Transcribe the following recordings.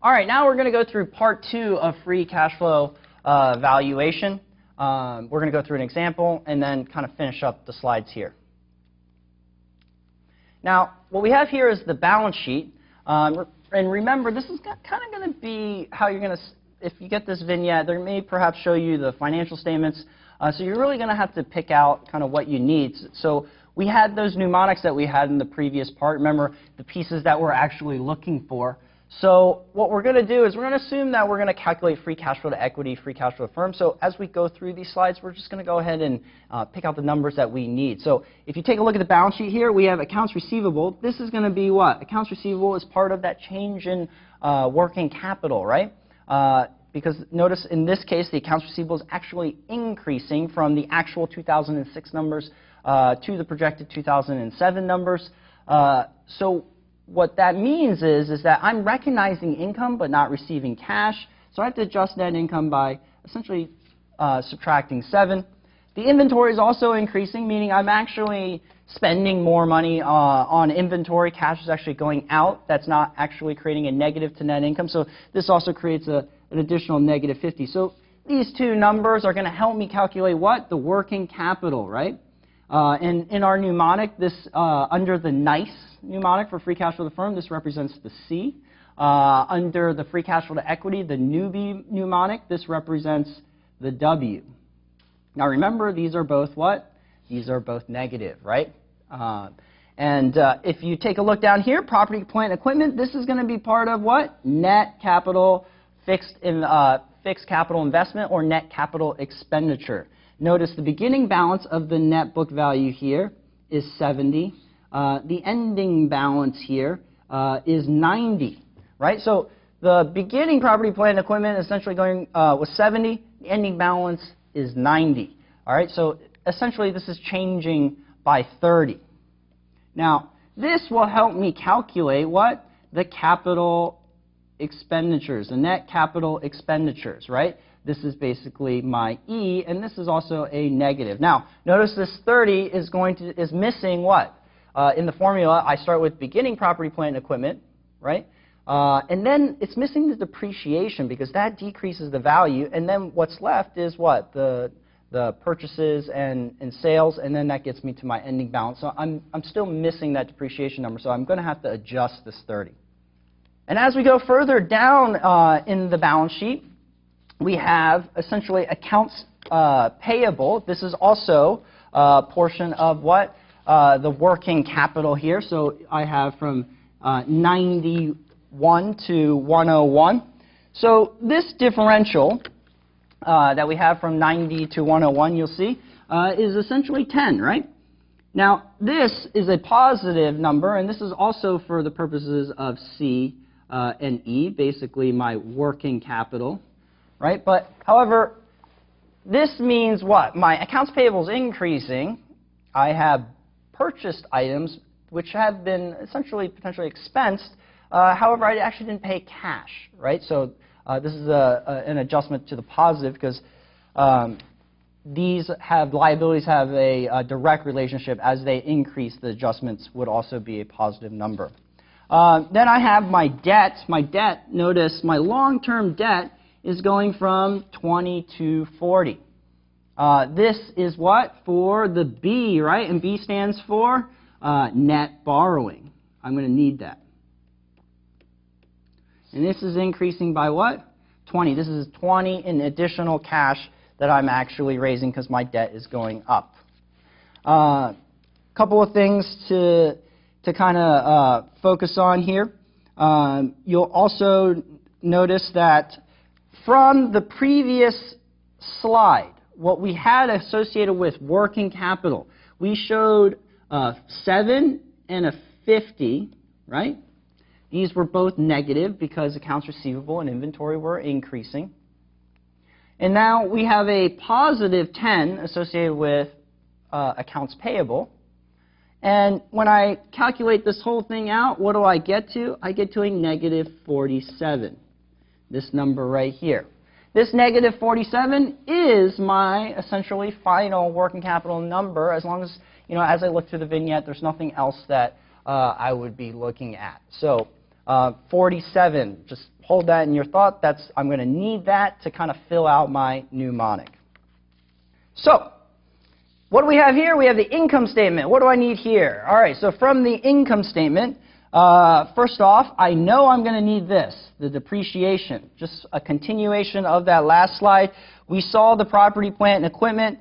All right, now we're going to go through part 2 of free cash flow valuation. We're going to go through an example and then kind of finish up the slides here. Now, what we have here is the balance sheet. And remember, this is kind of going to be how you're going to, if you get this vignette, they may perhaps show you the financial statements. So you're really going to have to pick out kind of what you need. So we had those mnemonics that we had in the previous part. Remember, the pieces that we're actually looking for. So what we're going to do is we're going to assume that we're going to calculate free cash flow to equity, free cash flow to firm. So as we go through these slides, we're just going to go ahead and pick out the numbers that we need. So if you take a look at the balance sheet here, we have accounts receivable. This is going to be what? Accounts receivable is part of that change in working capital, right? Because notice in this case, the accounts receivable is actually increasing from the actual 2006 numbers to the projected 2007 numbers. So what that means is that I'm recognizing income but not receiving cash. So I have to adjust net income by essentially subtracting 7. The inventory is also increasing, meaning I'm actually spending more money on inventory. Cash is actually going out. That's not actually creating a negative to net income. So this also creates an additional negative 50. So these two numbers are going to help me calculate what? The working capital, right? And in our mnemonic, this under the NICE mnemonic for free cash flow to the firm, this represents the C. Under the free cash flow to equity, the newbie mnemonic, this represents the W. Now remember, these are both what? These are both negative, right? If you take a look down here, property, plant, and equipment, this is going to be part of what? Net capital, fixed capital investment, or net capital expenditure. Notice the beginning balance of the net book value here is 70. The ending balance here is 90, right? So the beginning property, plant, and equipment essentially going was 70. The ending balance is 90. All right, so essentially this is changing by 30. Now, this will help me calculate what? The capital expenditures, the net capital expenditures, right? This is basically my E, and this is also a negative. Now, notice this 30 is missing what? In the formula, I start with beginning property, plant, and equipment, right? And then it's missing the depreciation because that decreases the value. And then what's left is what? The purchases and sales, and then that gets me to my ending balance. So I'm still missing that depreciation number, so I'm going to have to adjust this 30. And as we go further down in the balance sheet, we have essentially accounts payable. This is also a portion of what? The working capital here. So I have from 91 to 101. So this differential that we have from 90 to 101, you'll see, is essentially 10, right? Now, this is a positive number, and this is also for the purposes of C and E, basically my working capital. Right? But, however, this means what? My accounts payable is increasing. I have purchased items which have been essentially potentially expensed. However, I actually didn't pay cash. Right? So this is an adjustment to the positive because these liabilities have a direct relationship. As they increase, the adjustments would also be a positive number. Then I have my debt. My debt, notice my long-term debt is going from 20 to 40. This is what? For the B, right? And B stands for net borrowing. I'm going to need that. And this is increasing by what? 20. This is 20 in additional cash that I'm actually raising because my debt is going up. Couple of things to kind of focus on here. You'll also notice that from the previous slide, what we had associated with working capital, we showed 7 and a 50, right? These were both negative because accounts receivable and inventory were increasing. And now we have a positive 10 associated with accounts payable. And when I calculate this whole thing out, what do I get to? I get to a negative 47. This number right here. This negative 47 is my essentially final working capital number as long as, as I look through the vignette, there's nothing else that I would be looking at. So 47, just hold that in your thought. I'm going to need that to kind of fill out my mnemonic. So, what do we have here? We have the income statement. What do I need here? All right, so from the income statement, first off, I know I'm going to need this, the depreciation. Just a continuation of that last slide. We saw the property, plant, and equipment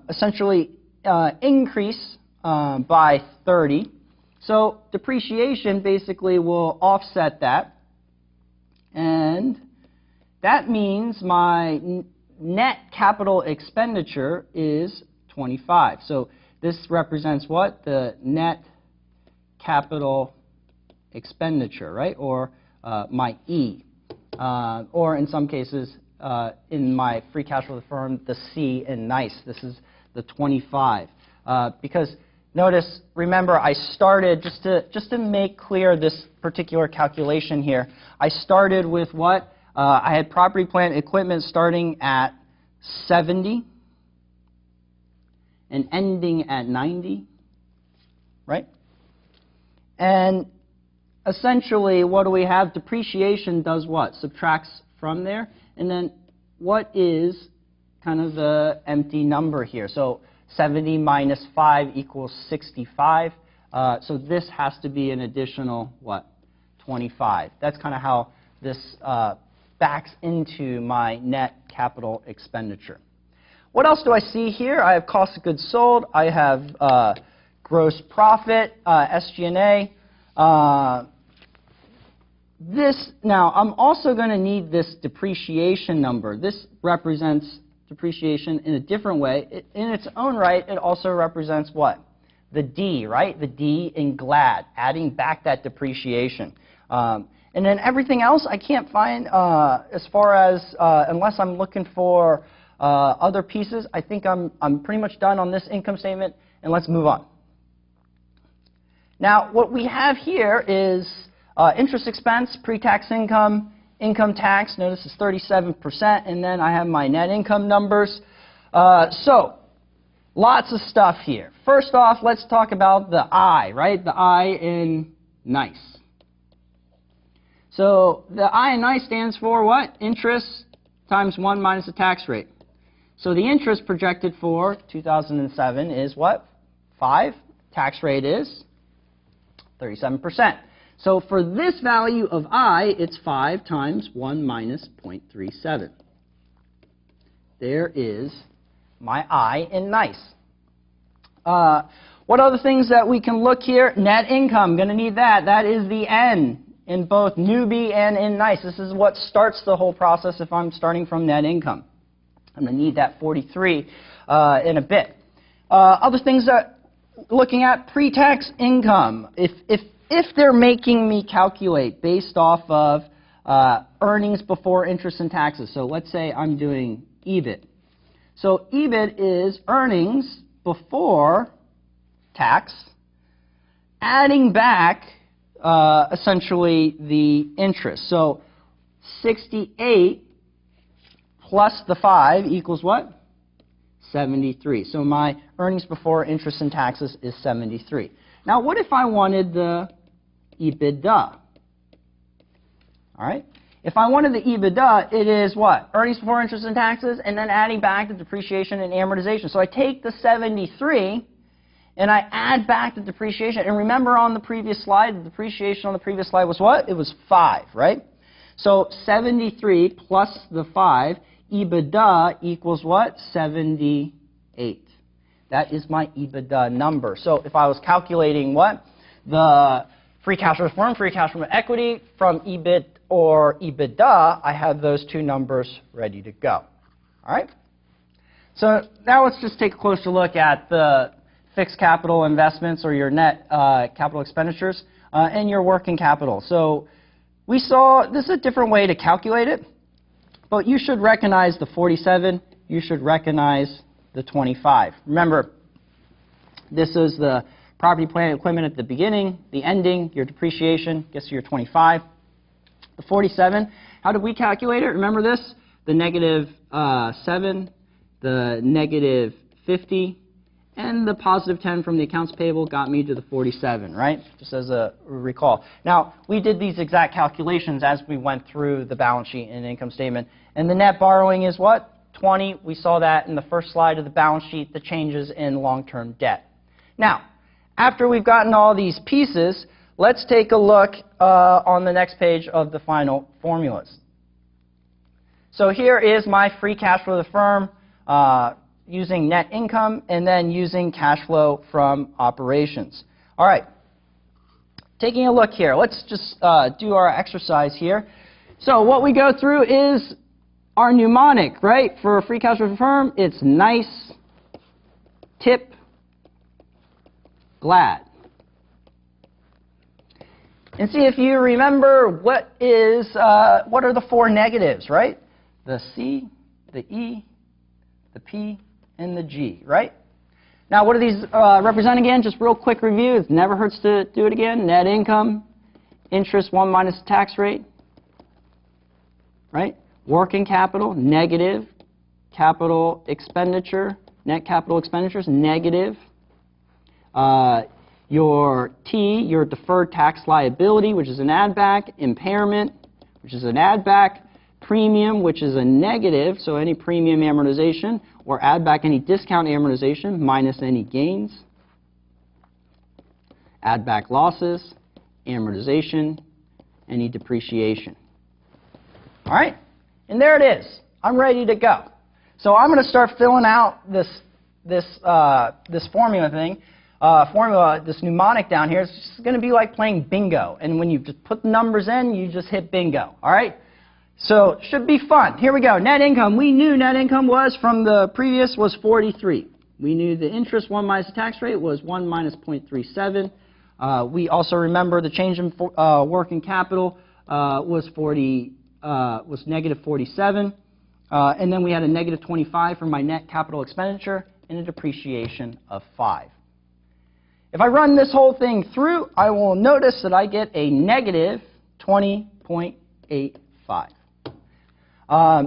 essentially increase by 30. So depreciation basically will offset that. And that means my net capital expenditure is 25. So this represents what? The net capital expenditure, right? Or my E. Or in some cases, in my free cash flow of the firm, the C in NICE. This is the 25. Because notice, remember, I started, just to make clear this particular calculation here, I started with what? I had property, plant, equipment starting at 70 and ending at 90, right? And essentially, what do we have? Depreciation does what? Subtracts from there. And then what is kind of the empty number here? So 70 minus 5 equals 65. So this has to be an additional, what? 25. That's kind of how this backs into my net capital expenditure. What else do I see here? I have cost of goods sold. I have gross profit, SG&A. Now, I'm also going to need this depreciation number. This represents depreciation in a different way. In its own right, it also represents what? The D, right? The D in GLAD, adding back that depreciation. And then everything else I can't find as far as, unless I'm looking for other pieces. I think I'm pretty much done on this income statement, and let's move on. Now, what we have here is interest expense, pre-tax income, income tax. Notice it's 37%, and then I have my net income numbers. So, lots of stuff here. First off, let's talk about the I, right? The I in NICE. So, the I in NICE stands for what? Interest times 1 minus the tax rate. So, the interest projected for 2007 is what? 5. Tax rate is 37%. So for this value of I, it's 5 times 1 minus 0.37. There is my I in NICE. What other things that we can look here? Net income, going to need that. That is the N in both newbie and in NICE. This is what starts the whole process if I'm starting from net income. I'm going to need that 43 in a bit. Other things that looking at pre-tax income. If they're making me calculate based off of earnings before interest and taxes, so let's say I'm doing EBIT. So EBIT is earnings before tax, adding back essentially the interest. So 68 plus the 5 equals what? 73. So my earnings before interest and taxes is 73. Now, what if I wanted the EBITDA? All right. If I wanted the EBITDA, it is what? Earnings before interest and taxes, and then adding back the depreciation and amortization. So I take the 73, and I add back the depreciation. And remember on the previous slide, the depreciation on the previous slide was what? It was 5, right? So 73 plus the 5, EBITDA equals what? 78. That is my EBITDA number. So if I was calculating what? The free cash flow from free cash from equity from EBIT or EBITDA, I have those two numbers ready to go. All right? So now let's just take a closer look at the fixed capital investments or your net capital expenditures and your working capital. So we saw this is a different way to calculate it, but you should recognize the 47. You should recognize the 25. Remember, this is the property, plant, equipment at the beginning, the ending, your depreciation gets to your 25. The 47, how did we calculate it? Remember this? The negative 7, the negative 50, And the positive 10 from the accounts payable got me to the 47, right? Just as a recall. Now, we did these exact calculations as we went through the balance sheet and income statement. And the net borrowing is what? 20. We saw that in the first slide of the balance sheet, the changes in long-term debt. Now, after we've gotten all these pieces, let's take a look on the next page of the final formulas. So here is my free cash flow of the firm using net income and then using cash flow from operations. All right. Taking a look here, let's just do our exercise here. So what we go through is our mnemonic, right? For free cash flow of the firm, it's nice, tip, glad. And see if you remember what are the four negatives, right? The C, the E, the P, and the G, right? Now, what do these represent again? Just real quick review. It never hurts to do it again. Net income, interest 1 minus the tax rate, right? Working capital, negative. Capital expenditure, net capital expenditures, negative. Your T, your deferred tax liability, which is an add back. Impairment, which is an add back. Premium, which is a negative, so any premium amortization, or add back any discount amortization minus any gains. Add back losses, amortization, any depreciation. All right, and there it is. I'm ready to go. So I'm going to start filling out this formula thing. This mnemonic down here. It's just going to be like playing bingo. And when you just put the numbers in, you just hit bingo. All right? So should be fun. Here we go. Net income. We knew net income was from the previous was 43. We knew the interest 1 minus the tax rate was 1 minus 0.37. We also remember the change in working capital was negative 47. And then we had a negative 25 for my net capital expenditure and a depreciation of 5. If I run this whole thing through, I will notice that I get a negative 20.85.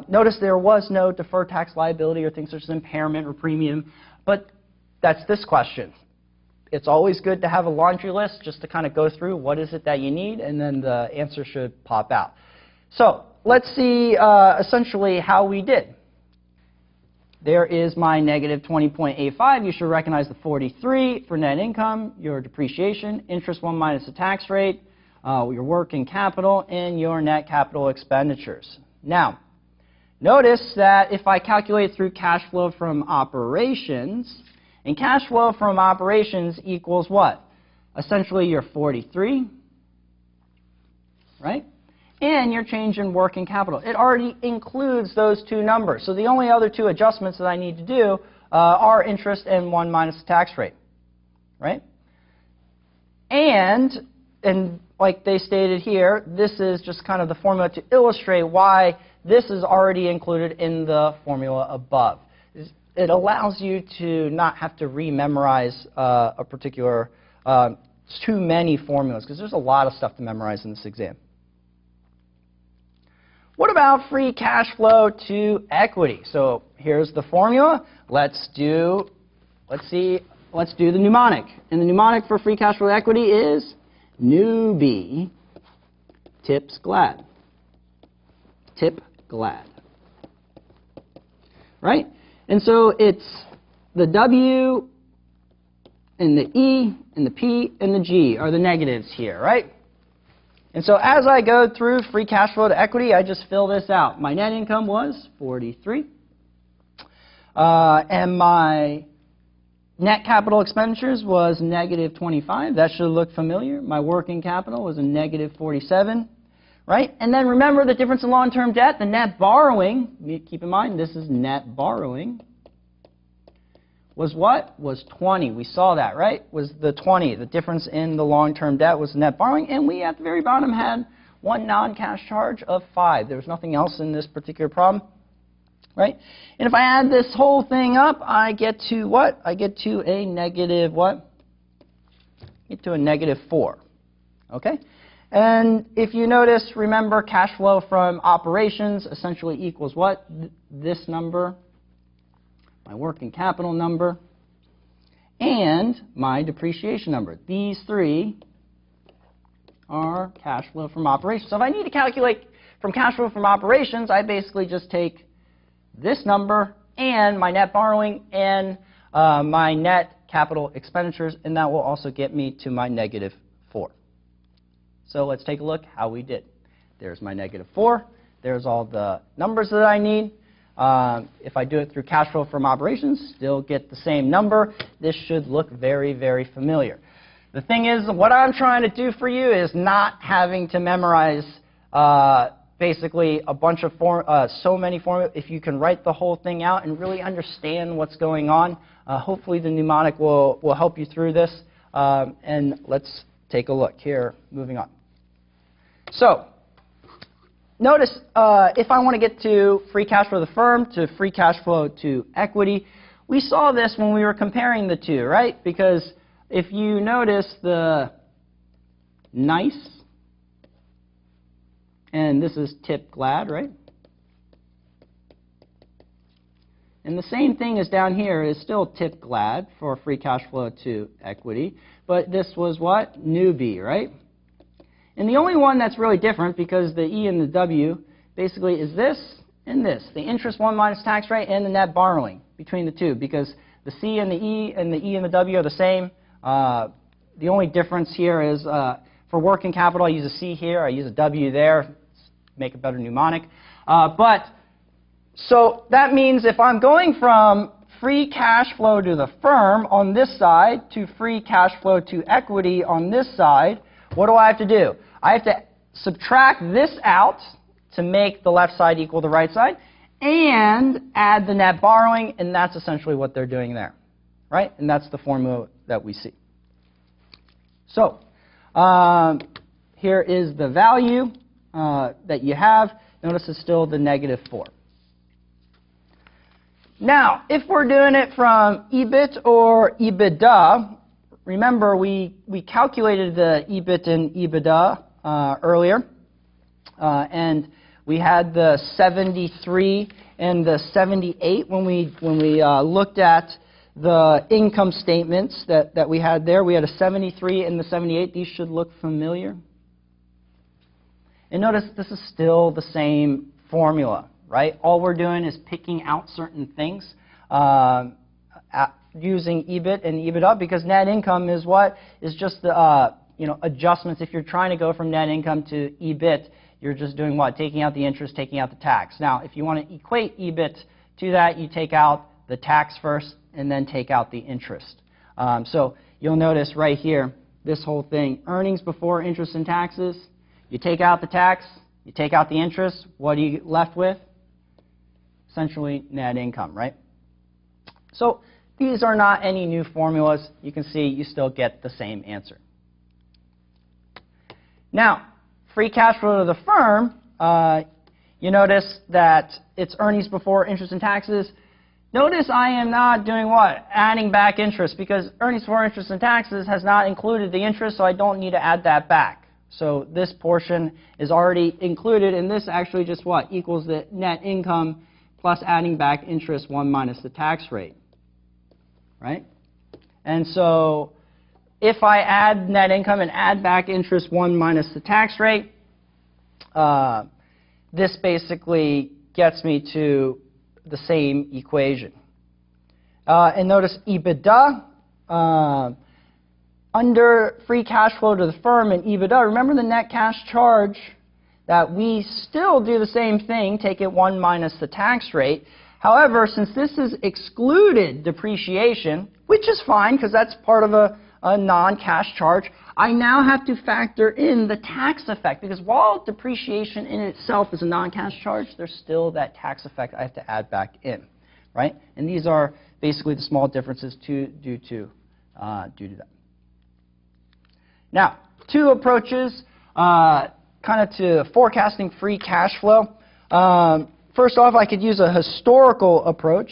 Notice there was no deferred tax liability or things such as impairment or premium, but that's this question. It's always good to have a laundry list just to kind of go through what is it that you need, and then the answer should pop out. So let's see essentially how we did. There is my negative 20.85. You should recognize the 43 for net income, your depreciation, interest 1 minus the tax rate, your working capital, and your net capital expenditures. Now, notice that if I calculate through cash flow from operations, and cash flow from operations equals what? Essentially your 43, right? And your change in working capital. It already includes those two numbers. So the only other two adjustments that I need to do are interest and 1 minus the tax rate, right? And like they stated here, this is just kind of the formula to illustrate why this is already included in the formula above. It allows you to not have to rememorize a particular, too many formulas, because there's a lot of stuff to memorize in this exam. What about free cash flow to equity? So here's the formula. Let's do the mnemonic. And the mnemonic for free cash flow to equity is newbie tips glad. Tip glad. Right? And so it's the W and the E and the P and the G are the negatives here, right? And so as I go through free cash flow to equity, I just fill this out. My net income was 43. And my net capital expenditures was negative 25. That should look familiar. My working capital was a negative 47. Right? And then remember the difference in long-term debt, the net borrowing, keep in mind this is net borrowing, was what? Was 20. We saw that, right? Was the 20. The difference in the long-term debt was net borrowing, and we at the very bottom had one non-cash charge of 5. There was nothing else in this particular problem, right? And if I add this whole thing up, I get to what? I get to a negative what? I get to a negative 4, okay? And if you notice, remember cash flow from operations essentially equals what? This number, my working capital number. and my depreciation number. These three are cash flow from operations. So if I need to calculate from cash flow from operations, I basically just take this number and my net borrowing and my net capital expenditures, and that will also get me to my -4. So let's take a look how we did. There's my -4. There's all the numbers that I need. If I do it through cash flow from operations, still get the same number. This should look very, very familiar. The thing is, what I'm trying to do for you is not having to memorize basically a bunch of so many formulas. If you can write the whole thing out and really understand what's going on, hopefully the mnemonic will help you through this. And let's take a look here, moving on. So notice if I want to get to free cash flow of the firm to free cash flow to equity, we saw this when we were comparing the two, right? Because if you notice the nice, and this is tip glad, right? And the same thing is down here is still tip glad for free cash flow to equity, but this was what? Newbie, right? And the only one that's really different, because the E and the W basically is this and this, the interest 1 minus tax rate and the net borrowing between the two, because the C and the E and the W are the same. The only difference here is for working capital, I use a C here, I use a W there, make a better mnemonic. So that means if I'm going from free cash flow to the firm on this side to free cash flow to equity on this side, what do I have to do? I have to subtract this out to make the left side equal the right side and add the net borrowing, and that's essentially what they're doing there, right? And that's the formula that we see. So here is the value that you have. Notice it's still the -4. Now, if we're doing it from EBIT or EBITDA, remember we calculated the EBIT and EBITDA earlier, and we had the 73 and the 78 when we looked at the income statements that we had there. We had a 73 and the 78. These should look familiar. And notice this is still the same formula, right? All we're doing is picking out certain things using EBIT and EBITDA, because net income is what? Is just the adjustments. If you're trying to go from net income to EBIT, you're just doing what? Taking out the interest, taking out the tax. Now, if you want to equate EBIT to that, you take out the tax first and then take out the interest. So you'll notice right here, this whole thing, earnings before interest and taxes, you take out the tax, you take out the interest, what are you left with? Essentially net income, right? So these are not any new formulas. You can see you still get the same answer. Now, free cash flow to the firm, you notice that it's earnings before interest and taxes. Notice I am not doing what? Adding back interest, because earnings before interest and taxes has not included the interest, so I don't need to add that back. So this portion is already included, and this actually just what? Equals the net income plus adding back interest 1 minus the tax rate, right? And so if I add net income and add back interest 1 minus the tax rate, this basically gets me to the same equation. And notice EBITDA, under free cash flow to the firm and EBITDA, remember the net cash charge, that we still do the same thing, take it 1 minus the tax rate. However, since this is excluded depreciation, which is fine because that's part of a non-cash charge, I now have to factor in the tax effect, because while depreciation in itself is a non-cash charge, there's still that tax effect I have to add back in, right? And these are basically the small differences due to that. Now, two approaches kind of to forecasting free cash flow. First off, I could use a historical approach,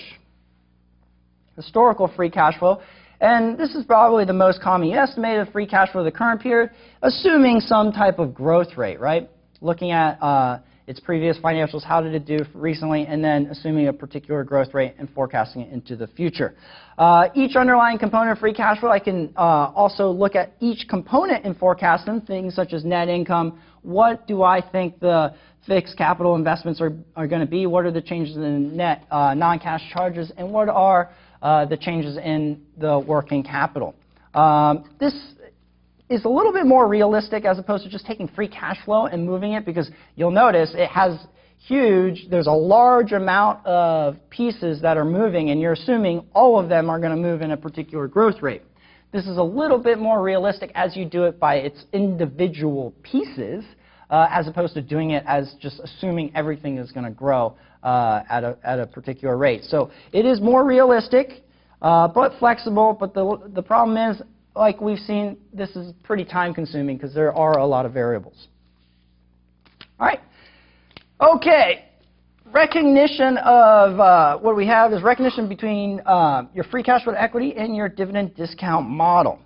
historical free cash flow. And this is probably the most common. You estimate the free cash flow of the current period, assuming some type of growth rate, right? Looking at its previous financials, how did it do recently, and then assuming a particular growth rate and forecasting it into the future. Each underlying component of free cash flow, I can also look at each component and forecast them, things such as net income. What do I think the fixed capital investments are going to be? What are the changes in net non-cash charges? And what are the changes in the working capital? This is a little bit more realistic as opposed to just taking free cash flow and moving it, because you'll notice it has there's a large amount of pieces that are moving, and you're assuming all of them are going to move in a particular growth rate. This is a little bit more realistic as you do it by its individual pieces, as opposed to doing it as just assuming everything is going to grow at a particular rate. So it is more realistic, but flexible. But the problem is, like we've seen, this is pretty time-consuming because there are a lot of variables. All right. Okay. Recognition of what we have is recognition between your free cash flow to equity and your dividend discount model.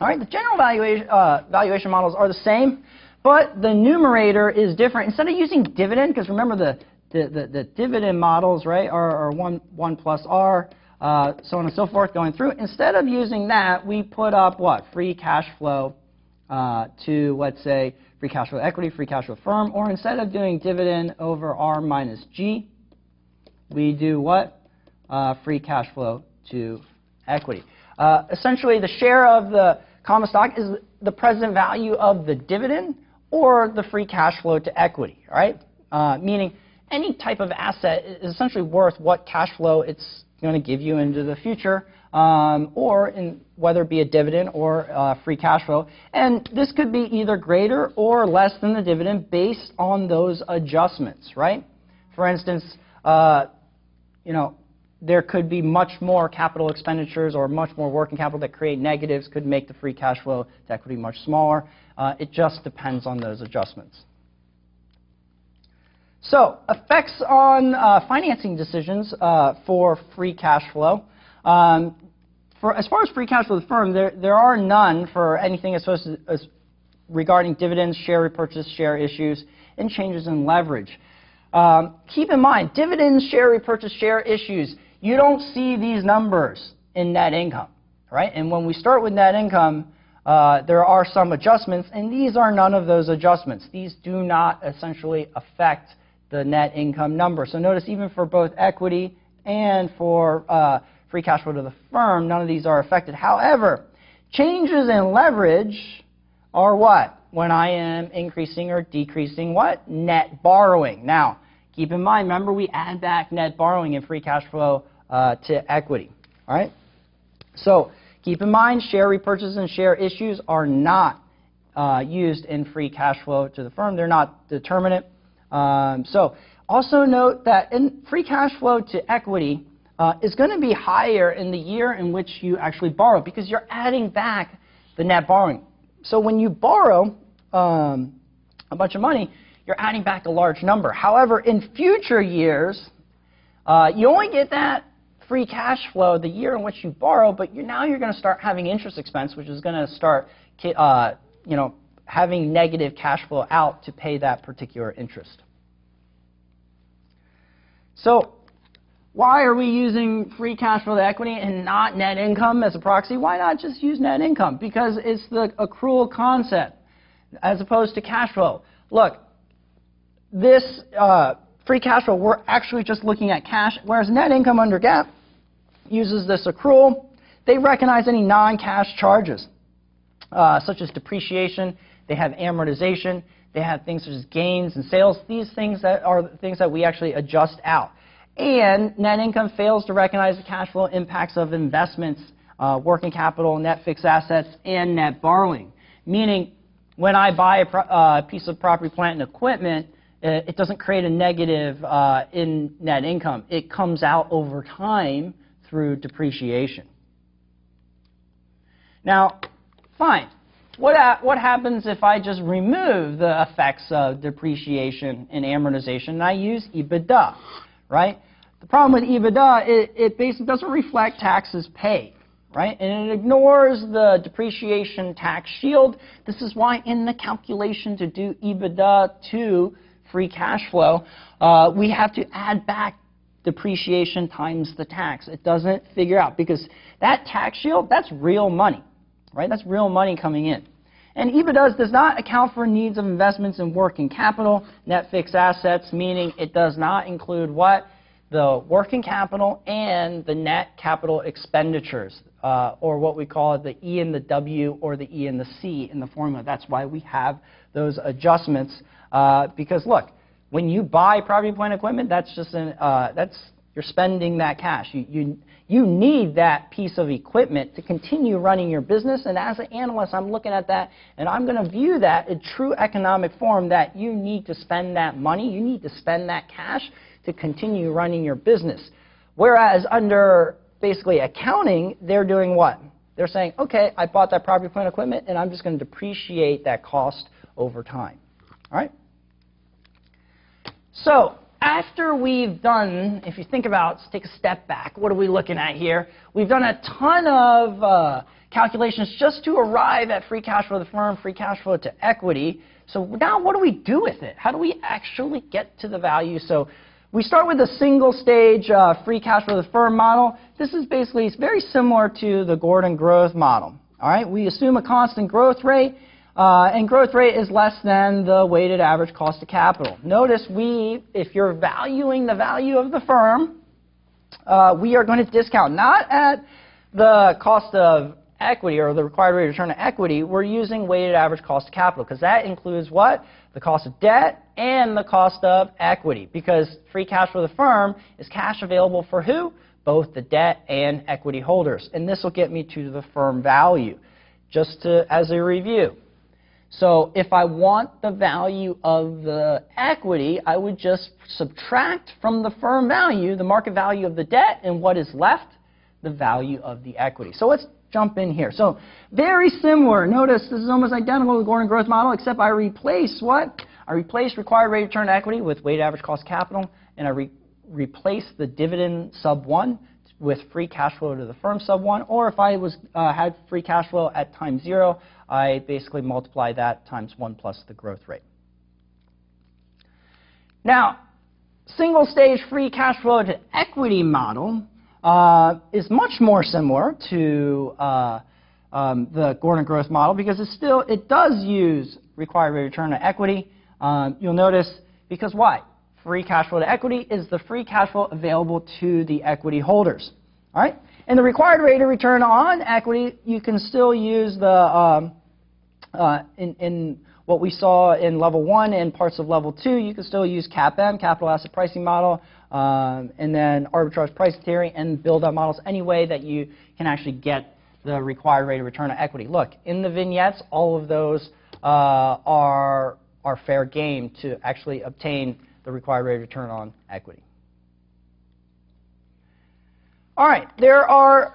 All right. The general valuation models are the same, but the numerator is different. Instead of using dividend, because remember the dividend models, right, are 1 plus R, so on and so forth going through. Instead of using that, we put up what? Free cash flow to, let's say, free cash flow equity, free cash flow firm, or instead of doing dividend over R minus G, we do what? Free cash flow to equity. Essentially, the share of the common stock is the present value of the dividend or the free cash flow to equity, right? Meaning any type of asset is essentially worth what cash flow it's going to give you into the future, or whether it be a dividend or free cash flow. And this could be either greater or less than the dividend based on those adjustments, right? For instance, there could be much more capital expenditures or much more working capital that create negatives, could make the free cash flow to equity much smaller. It just depends on those adjustments. So, effects on financing decisions for free cash flow. As far as free cash flow of the firm, there are none for anything as regarding dividends, share repurchase, share issues, and changes in leverage. Keep in mind, dividends, share repurchase, share issues, you don't see these numbers in net income, right? And when we start with net income, there are some adjustments, and these are none of those adjustments. These do not essentially affect the net income number. So notice even for both equity and for free cash flow to the firm, none of these are affected. However, changes in leverage are what? When I am increasing or decreasing what? Net borrowing. Now, keep in mind, remember we add back net borrowing in free cash flow to equity. All right? So keep in mind, share repurchases and share issues are not used in free cash flow to the firm. They're not determinate. So also note that in free cash flow to equity is going to be higher in the year in which you actually borrow, because you're adding back the net borrowing. So when you borrow a bunch of money, you're adding back a large number. However, in future years, you only get that free cash flow the year in which you borrow, but now you're going to start having interest expense, which is going to start having negative cash flow out to pay that particular interest. So why are we using free cash flow to equity and not net income as a proxy? Why not just use net income? Because it's the accrual concept as opposed to cash flow. Look, this free cash flow, we're actually just looking at cash, whereas net income under GAAP uses this accrual. They recognize any non-cash charges, such as depreciation. They have amortization. They have things such as gains and sales. These things that are things that we actually adjust out. And net income fails to recognize the cash flow impacts of investments, working capital, net fixed assets, and net borrowing. Meaning, when I buy a piece of property, plant, and equipment, it doesn't create a negative in net income. It comes out over time through depreciation. Now, fine. What happens if I just remove the effects of depreciation and amortization and I use EBITDA, right? The problem with EBITDA, it basically doesn't reflect taxes paid, right? And it ignores the depreciation tax shield. This is why in the calculation to do EBITDA to free cash flow, we have to add back depreciation times the tax. It doesn't figure out because that tax shield, that's real money, right? That's real money coming in. And EBITDA does not account for needs of investments in working capital, net fixed assets, meaning it does not include what? The working capital and the net capital expenditures, or what we call the E and the W or the E and the C in the formula. That's why we have those adjustments, because look, when you buy property, plant, and equipment, that's just you're spending that cash. You need that piece of equipment to continue running your business, and as an analyst, I'm looking at that, and I'm going to view that in true economic form that you need to spend that money, you need to spend that cash to continue running your business. Whereas under basically accounting, they're doing what? They're saying, okay, I bought that property, plant, equipment, and I'm just going to depreciate that cost over time. All right? So after we've done, if you think about, let's take a step back, what are we looking at here? We've done a ton of calculations just to arrive at free cash flow of the firm, free cash flow to equity. So now what do we do with it? How do we actually get to the value? So we start with a single stage free cash flow of the firm model. This is basically, it's very similar to the Gordon growth model. All right, we assume a constant growth rate. And growth rate is less than the weighted average cost of capital. Notice if you're valuing the value of the firm, we are going to discount not at the cost of equity or the required rate of return on equity. We're using weighted average cost of capital because that includes what? The cost of debt and the cost of equity, because free cash flow of the firm is cash available for who? Both the debt and equity holders. And this will get me to the firm value, just as a review. So if I want the value of the equity, I would just subtract from the firm value the market value of the debt, and what is left? The value of the equity. So let's jump in here. So very similar. Notice this is almost identical to the Gordon growth model, except I replace what? I replace required rate of return on equity with weighted average cost of capital, and I replace the dividend sub 1 with free cash flow to the firm sub 1, or if I had free cash flow at time 0, I basically multiply that times 1 plus the growth rate. Now, single stage free cash flow to equity model is much more similar to the Gordon growth model because it does use required rate of return on equity. You'll notice, because why? Free cash flow to equity is the free cash flow available to the equity holders. All right? And the required rate of return on equity, you can still use the, in what we saw in level 1 and parts of level 2, you can still use CAPM, capital asset pricing model, and then arbitrage pricing theory, and build up models any way that you can actually get the required rate of return on equity. Look, in the vignettes, all of those are fair game to actually obtain the required rate of return on equity. All right, there are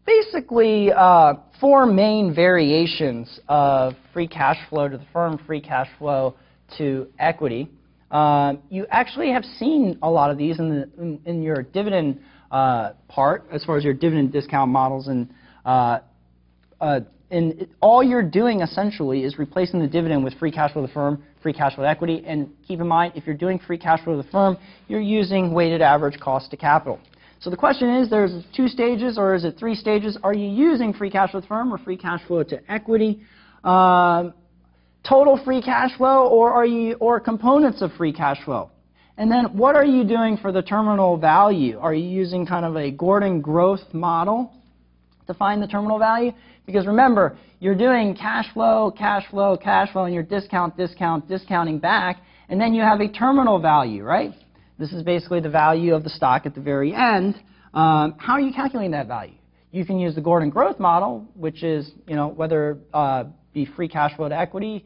basically 4 main variations of free cash flow to the firm, free cash flow to equity. You actually have seen a lot of these in your dividend part, as far as your dividend discount models, and all you're doing essentially is replacing the dividend with free cash flow to the firm, free cash flow to equity. And keep in mind, if you're doing free cash flow to the firm, you're using weighted average cost to capital. So the question is, there's 2 stages or is it 3 stages? Are you using free cash flow to the firm or free cash flow to equity? Total free cash flow, or components of free cash flow? And then what are you doing for the terminal value? Are you using kind of a Gordon growth model to find the terminal value? Because remember, you're doing cash flow, cash flow, cash flow, and you're discounting back, and then you have a terminal value, right? This is basically the value of the stock at the very end. How are you calculating that value? You can use the Gordon growth model, which is, whether be free cash flow to equity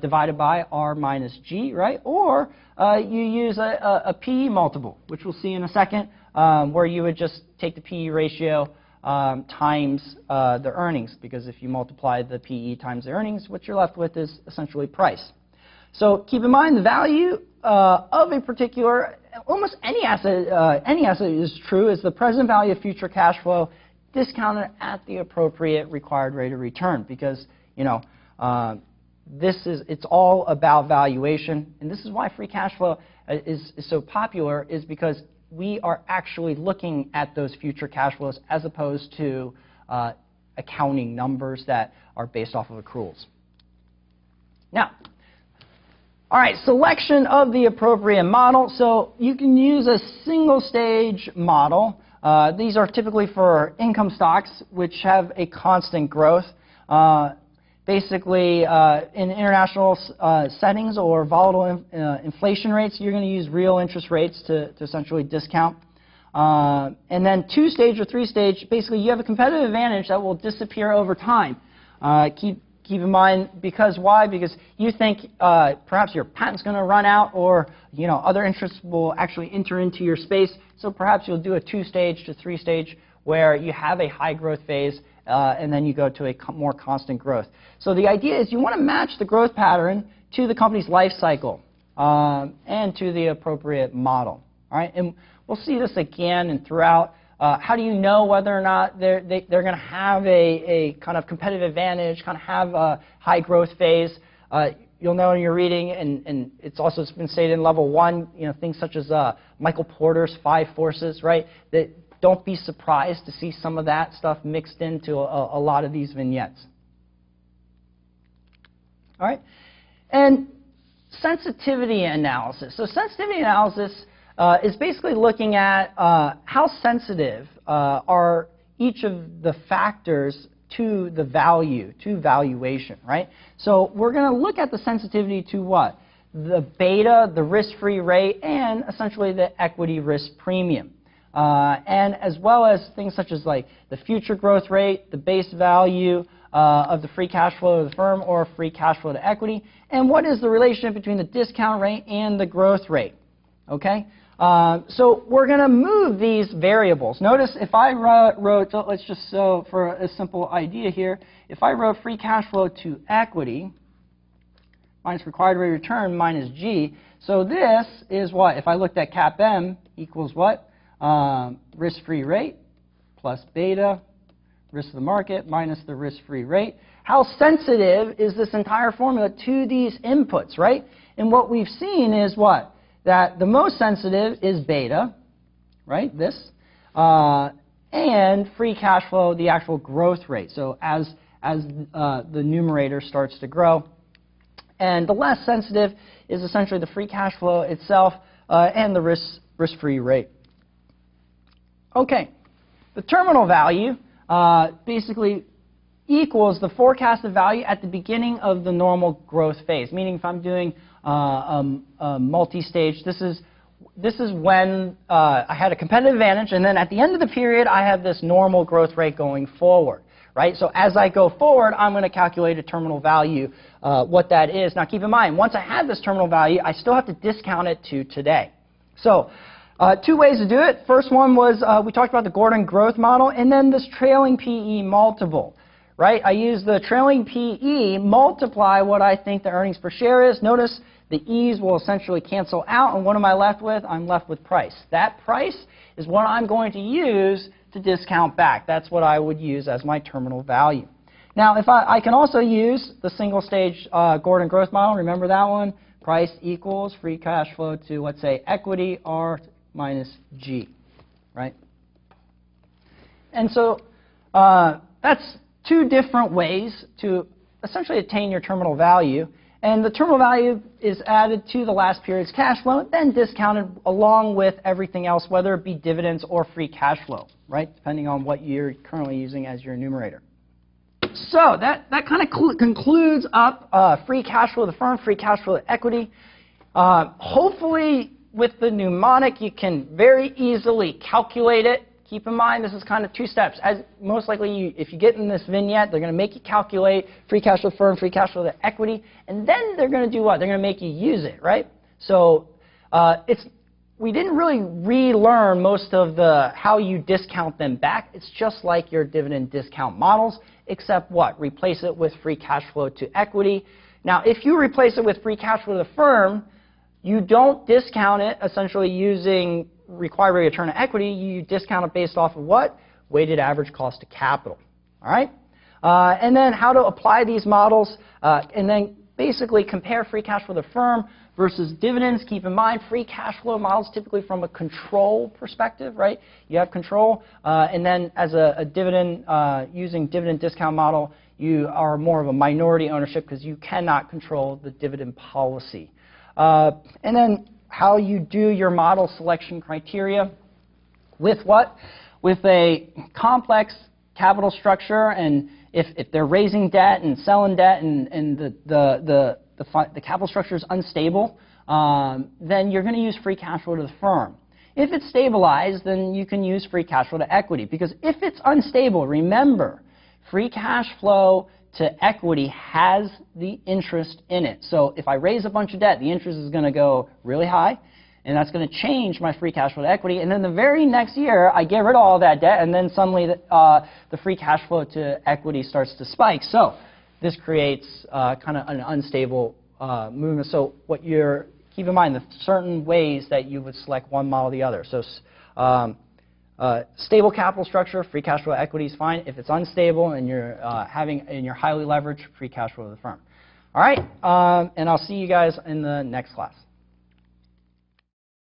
divided by R minus G, right? Or you use a PE multiple, which we'll see in a second, where you would just take the PE ratio times the earnings, because if you multiply the PE times the earnings, what you're left with is essentially price. So keep in mind the value of a particular, almost any asset is true, is the present value of future cash flow discounted at the appropriate required rate of return, because it's all about valuation. And this is why free cash flow is so popular, is because we are actually looking at those future cash flows as opposed to accounting numbers that are based off of accruals. Now, all right, selection of the appropriate model. So you can use a single stage model. These are typically for income stocks, which have a constant growth. Basically, in international settings or volatile inflation rates, you're going to use real interest rates to essentially discount. And then two-stage or three-stage, basically you have a competitive advantage that will disappear over time. Keep in mind, because why? Because you think perhaps your patent's going to run out, or other interests will actually enter into your space. So perhaps you'll do a two-stage to three-stage where you have a high growth phase and then you go to a more constant growth. So the idea is you want to match the growth pattern to the company's life cycle and to the appropriate model. All right, and we'll see this again and throughout. How do you know whether or not they're going to have a kind of competitive advantage, kind of have a high growth phase? You'll know in your reading, and it's also been stated in level 1, things such as Michael Porter's 5 forces, right? That don't be surprised to see some of that stuff mixed into a lot of these vignettes. All right, and sensitivity analysis. So sensitivity analysis is basically looking at how sensitive are each of the factors to the value, to valuation, right? So we're going to look at the sensitivity to what? The beta, the risk-free rate, and essentially the equity risk premium. And as well as things such as like the future growth rate, the base value of the free cash flow of the firm or free cash flow to equity, and what is the relationship between the discount rate and the growth rate, okay? So we're going to move these variables. Notice if I wrote, let's just so for a simple idea here, if I wrote free cash flow to equity minus required rate of return minus G, so this is what? If I looked at cap M equals what? Risk-free rate plus beta, risk of the market minus the risk-free rate. How sensitive is this entire formula to these inputs, right? And what we've seen is what? That the most sensitive is beta, right, this, and free cash flow, the actual growth rate, so as the numerator starts to grow. And the less sensitive is essentially the free cash flow itself and the risk-free rate. Okay, the terminal value basically equals the forecasted value at the beginning of the normal growth phase, meaning if I'm doing a multi-stage, this is when I had a competitive advantage, and then at the end of the period, I have this normal growth rate going forward, right? So as I go forward, I'm going to calculate a terminal value, what that is. Now keep in mind, once I have this terminal value, I still have to discount it to today. So two ways to do it. First one was we talked about the Gordon growth model, and then this trailing PE multiple. Right? I use the trailing PE, multiply what I think the earnings per share is. Notice the E's will essentially cancel out, and what am I left with? I'm left with price. That price is what I'm going to use to discount back. That's what I would use as my terminal value. Now, if I can also use the single stage Gordon growth model. Remember that one? Price equals free cash flow to, let's say, equity R minus G, right? And so that's two different ways to essentially attain your terminal value. And the terminal value is added to the last period's cash flow, then discounted along with everything else, whether it be dividends or free cash flow, right? Depending on what you're currently using as your numerator. So that kind of concludes up free cash flow of the firm, free cash flow of equity. Hopefully with the mnemonic you can very easily calculate it. Keep in mind, this is kind of two steps. As most likely, if you get in this vignette, they're going to make you calculate free cash flow firm, free cash flow to equity, and then they're going to do what? They're going to make you use it, right? So we didn't really relearn most of the how you discount them back. It's just like your dividend discount models, except what? Replace it with free cash flow to equity. Now, if you replace it with free cash flow to the firm, you don't discount it essentially using required rate of return on equity. You discount it based off of what? Weighted average cost of capital. All right? And then how to apply these models, and then basically compare free cash flow of the firm versus dividends. Keep in mind, free cash flow models typically from a control perspective, right? You have control, and then as a dividend, using dividend discount model, you are more of a minority ownership because you cannot control the dividend policy. And then how you do your model selection criteria. With what? With a complex capital structure, and if they're raising debt and selling debt and the capital structure is unstable, then you're going to use free cash flow to the firm. If it's stabilized, then you can use free cash flow to equity. Because if it's unstable, remember, free cash flow to equity has the interest in it. So if I raise a bunch of debt, the interest is going to go really high, and that's going to change my free cash flow to equity. And then the very next year, I get rid of all that debt, and then suddenly the free cash flow to equity starts to spike. So this creates kind of an unstable movement. So what you're keep in mind, the certain ways that you would select one model or the other. So stable capital structure, free cash flow to equity is fine. If it's unstable and you're you're highly leveraged, free cash flow to the firm. All right, and I'll see you guys in the next class.